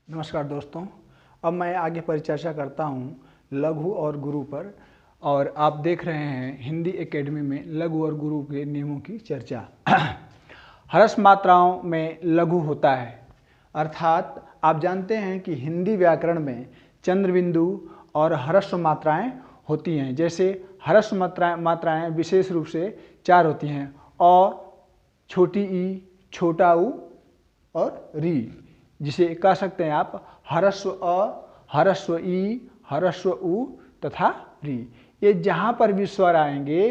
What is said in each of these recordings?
नमस्कार दोस्तों। अब मैं आगे परिचर्चा करता हूँ लघु और गुरु पर, और आप देख रहे हैं हिंदी एकेडमी में लघु और गुरु के नियमों की चर्चा। ह्रस्व मात्राओं में लघु होता है, अर्थात आप जानते हैं कि हिंदी व्याकरण में चंद्रबिंदु और ह्रस्व मात्राएं होती हैं। जैसे ह्रस्व मात्राएं विशेष रूप से 4 होती हैं: अ, छोटी ई, छोटा ऊ और री, जिसे कह सकते हैं आप ह्रस्व अ, ह्रस्व ई, ह्रस्व उ तथा री। ये जहाँ पर भी स्वर आएंगे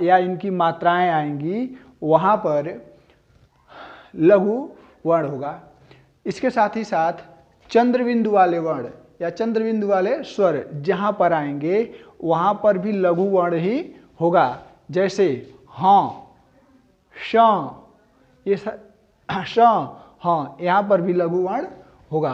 या इनकी मात्राएं आएंगी वहाँ पर लघु वर्ण होगा। इसके साथ ही साथ चंद्रबिंदु वाले वर्ण या चंद्रबिंदु वाले स्वर जहाँ पर आएंगे वहाँ पर भी लघु वर्ण ही होगा। जैसे हाँ, श, ये श, हाँ, यहाँ पर भी लघु वर्ण होगा।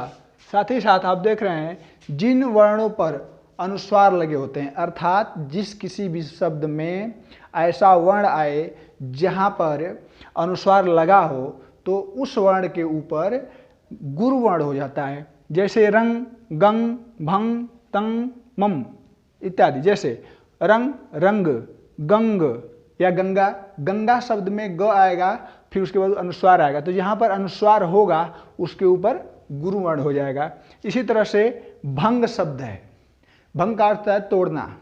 साथ ही साथ आप देख रहे हैं जिन वर्णों पर अनुस्वार लगे होते हैं, अर्थात जिस किसी भी शब्द में ऐसा वर्ण आए जहाँ पर अनुस्वार लगा हो तो उस वर्ण के ऊपर गुरु वर्ण हो जाता है। जैसे रंग, गंग, भंग, तंग, मम इत्यादि। जैसे रंग, रंग, गंग या गंगा, गंगा शब्द में ग आएगा, फिर उसके बाद अनुस्वार आएगा, तो जहाँ पर अनुस्वार होगा उसके ऊपर गुरु वर्ण हो जाएगा। इसी तरह से भंग शब्द है, भंग का अर्थ है तोड़ना,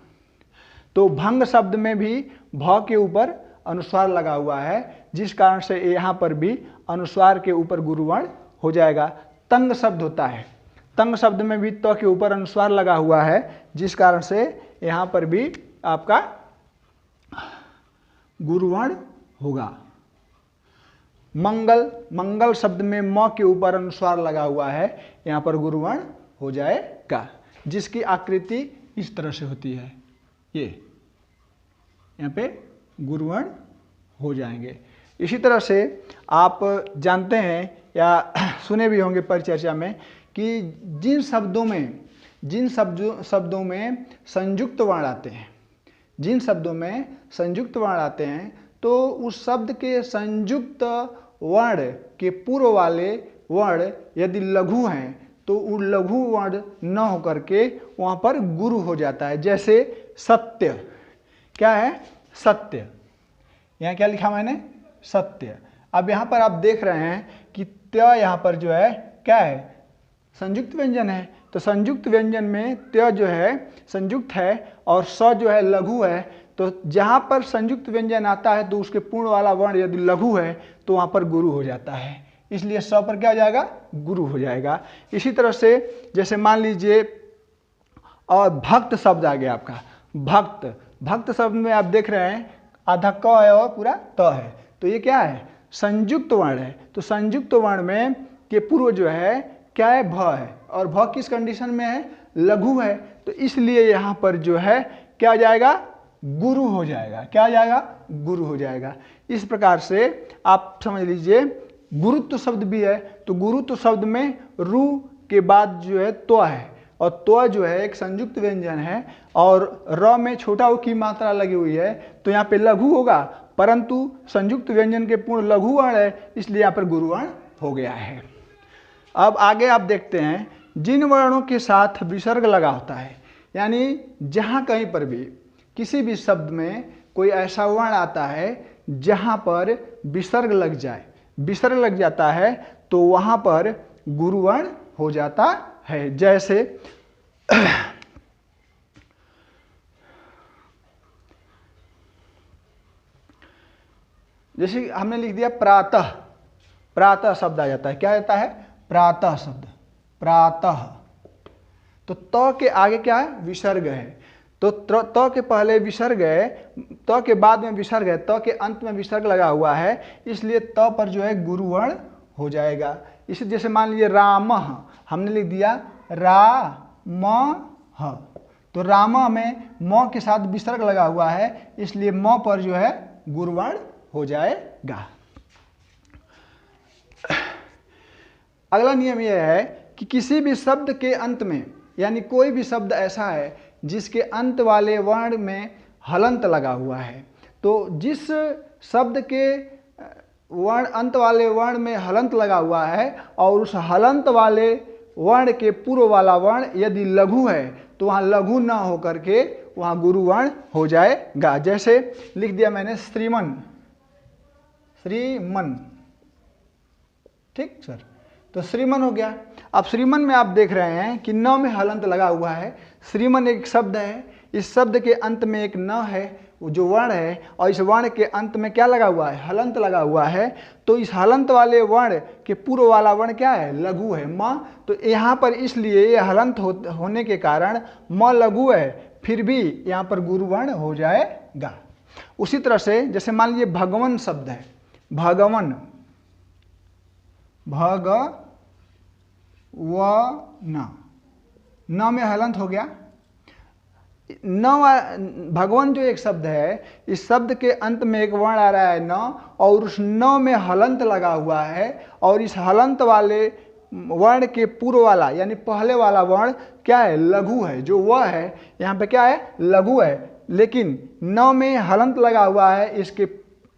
तो भंग शब्द में भी भ के ऊपर अनुस्वार लगा हुआ है, जिस कारण से यहाँ पर भी अनुस्वार के ऊपर गुरु वर्ण हो जाएगा। तंग शब्द होता है, तंग शब्द में भी त के ऊपर अनुस्वार लगा हुआ है, जिस कारण से यहाँ पर भी आपका गुरु वर्ण होगा। मंगल, मंगल शब्द में म के ऊपर अनुस्वार लगा हुआ है, यहाँ पर गुरु वर्ण हो जाएगा, जिसकी आकृति इस तरह से होती है। ये यहाँ पे गुरु वर्ण हो जाएंगे। इसी तरह से आप जानते हैं या सुने भी होंगे परिचर्चा में कि जिन शब्दों में संयुक्त वर्ण आते हैं, जिन शब्दों में संयुक्त वर्ण आते हैं, तो उस शब्द के संयुक्त वर्ण के पूर्व वाले वर्ण यदि लघु हैं तो वो लघु वर्ण न होकर के वहाँ पर गुरु हो जाता है। जैसे सत्य, क्या है? सत्य। यहाँ क्या लिखा मैंने? सत्य। अब यहाँ पर आप देख रहे हैं कि त्य यहाँ पर जो है क्या है? संयुक्त व्यंजन है, तो संयुक्त व्यंजन में त्य जो है संयुक्त है और स जो है लघु है, तो जहाँ पर संयुक्त व्यंजन आता है तो उसके पूर्ण वाला वर्ण यदि लघु है तो वहाँ पर गुरु हो जाता है, इसलिए स पर क्या हो जाएगा? गुरु हो जाएगा। इसी तरह से जैसे मान लीजिए और भक्त शब्द आ गया आपका, भक्त, भक्त शब्द में आप देख रहे हैं आधा क है और पूरा त है, तो ये क्या है? संयुक्त वर्ण है। तो संयुक्त वर्ण में के पूर्व जो है क्या है? भ है, और भ किस कंडीशन में है? लघु है, तो इसलिए यहाँ पर जो है क्या हो जाएगा? गुरु हो जाएगा। क्या हो जाएगा? गुरु हो जाएगा। इस प्रकार से आप समझ लीजिए गुरुत्व शब्द भी है, तो गुरुत्व शब्द में रु के बाद जो है तो है, और तो जो है एक संयुक्त व्यंजन है और र में छोटा उ की मात्रा लगी हुई है, तो यहाँ पे लघु होगा, परंतु संयुक्त व्यंजन के पूर्ण लघु वर्ण है, इसलिए यहाँ पर गुरु वर्ण हो गया है। अब आगे आप देखते हैं जिन वर्णों के साथ विसर्ग लगा होता है, यानी जहाँ कहीं पर भी किसी भी शब्द में कोई ऐसा वर्ण आता है जहाँ पर विसर्ग लग जाए, विसर्ग लग जाता है, तो वहाँ पर गुरु वर्ण हो जाता है। जैसे जैसे हमने लिख दिया प्रातः, प्रातः शब्द आ जाता है, क्या आता है? प्रातः शब्द, प्रातः, तो त के आगे क्या है? विसर्ग है, तो त के पहले विसर्ग है, त के बाद में विसर्ग है, त के अंत में विसर्ग लगा हुआ है, इसलिए त पर जो है गुरु वर्ण हो जाएगा। इसी जैसे मान लीजिए रामः, हमने लिख दिया रामः, तो राम में म के साथ विसर्ग लगा हुआ है, इसलिए म पर जो है गुरु वर्ण हो जाएगा। अगला नियम यह है कि किसी भी शब्द के अंत में, यानी कोई भी शब्द ऐसा है जिसके अंत वाले वर्ण में हलंत लगा हुआ है, तो जिस शब्द के वर्ण अंत वाले वर्ण में हलंत लगा हुआ है और उस हलंत वाले वर्ण के पूर्व वाला वर्ण यदि लघु है तो वहाँ लघु न होकर के वहाँ गुरु वर्ण हो जाएगा। जैसे लिख दिया मैंने श्रीमन, श्रीमन, ठीक सर, तो श्रीमन हो गया। अब श्रीमन में आप देख रहे हैं कि न में हलंत लगा हुआ है। श्रीमन एक शब्द है, इस शब्द के अंत में एक न है, वो जो वर्ण है, और इस वर्ण के अंत में क्या लगा हुआ है, हलंत लगा हुआ है। तो इस हलंत वाले वर्ण के पूर्व वाला वर्ण क्या है, लघु है, म। तो यहाँ पर इसलिए ये हलंत होने के कारण म लघु है, फिर भी यहाँ पर गुरु वर्ण हो जाएगा। उसी तरह से जैसे मान लीजिए भगवन शब्द है, भगवन, न में हलंत हो गया। न भगवान जो एक शब्द है, इस शब्द के अंत में एक वर्ण आ रहा है न, और उस न में हलंत लगा हुआ है, और इस हलंत वाले वर्ण के पूर्व वाला यानी पहले वाला वर्ण क्या है, लघु है। जो वह है यहाँ पे क्या है, लघु है, लेकिन न में हलंत लगा हुआ है,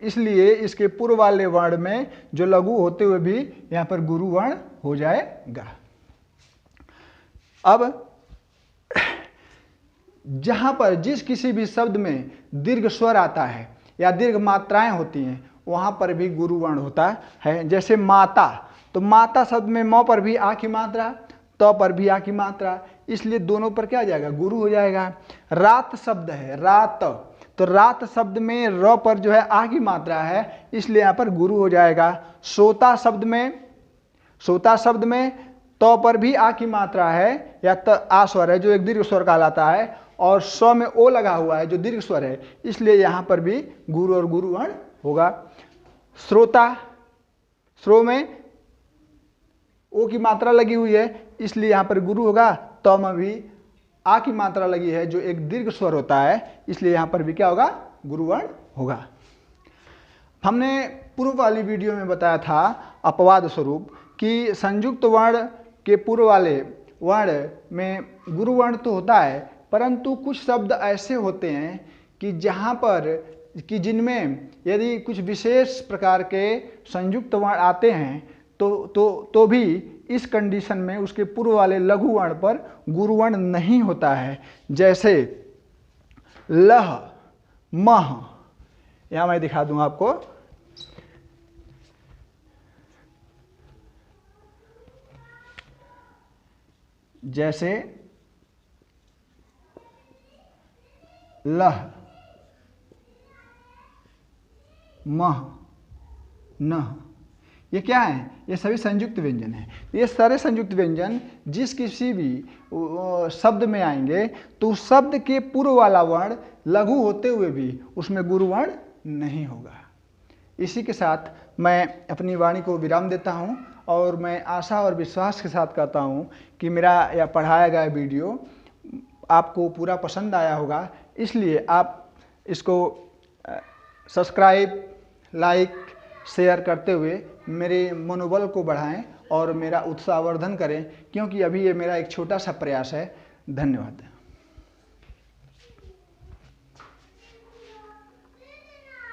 इसलिए इसके पूर्व वाले वर्ण में जो लघु होते हुए भी यहाँ पर गुरु वर्ण हो जाएगा। अब जहाँ पर जिस किसी भी शब्द में दीर्घ स्वर आता है या दीर्घ मात्राएं होती हैं, वहाँ पर भी गुरु वर्ण होता है। जैसे माता, तो माता शब्द में म पर भी आ की मात्रा, त पर भी आ की मात्रा, इसलिए दोनों पर क्या आ जाएगा, गुरु हो जाएगा। रात शब्द है, रात, तो रात शब्द में र पर जो है आ की मात्रा है, इसलिए यहाँ पर गुरु हो जाएगा। सोता शब्द में त पर भी आ की मात्रा है या त आ स्वर है जो एक दीर्घ स्वर कहलाता है, और स में ओ लगा हुआ है जो दीर्घ स्वर है, इसलिए यहाँ पर भी गुरु और गुरु वर्ण होगा। श्रोता, श्रो में ओ की मात्रा लगी हुई है, इसलिए यहाँ पर गुरु होगा। त में भी आ की मात्रा लगी है जो एक दीर्घ स्वर होता है, इसलिए यहाँ पर भी क्या होगा, गुरु वर्ण होगा। हमने पूर्व वाली वीडियो में बताया था अपवाद स्वरूप कि संयुक्त वर्ण के पूर्व वाले वर्ण में गुरु वर्ण तो होता है, परंतु कुछ शब्द ऐसे होते हैं कि जहाँ पर जिनमें यदि कुछ विशेष प्रकार के संयुक्त वर्ण आते हैं तो भी इस कंडीशन में उसके पूर्व वाले लघु वर्ण पर गुरु वर्ण नहीं होता है। जैसे लह, मह, यहाँ मैं दिखा दूँ आपको, जैसे लह, मह, नह, ये क्या है, ये सभी संयुक्त व्यंजन हैं। ये सारे संयुक्त व्यंजन जिस किसी भी शब्द में आएंगे तो उस शब्द के पूर्व वाला वर्ण लघु होते हुए भी उसमें गुरु वर्ण नहीं होगा। इसी के साथ मैं अपनी वाणी को विराम देता हूँ, और मैं आशा और विश्वास के साथ कहता हूँ कि मेरा यह पढ़ाया गया वीडियो आपको पूरा पसंद आया होगा, इसलिए आप इसको सब्सक्राइब, लाइक, शेयर करते हुए मेरे मनोबल को बढ़ाएं और मेरा उत्साहवर्धन करें, क्योंकि अभी ये मेरा एक छोटा सा प्रयास है। धन्यवाद।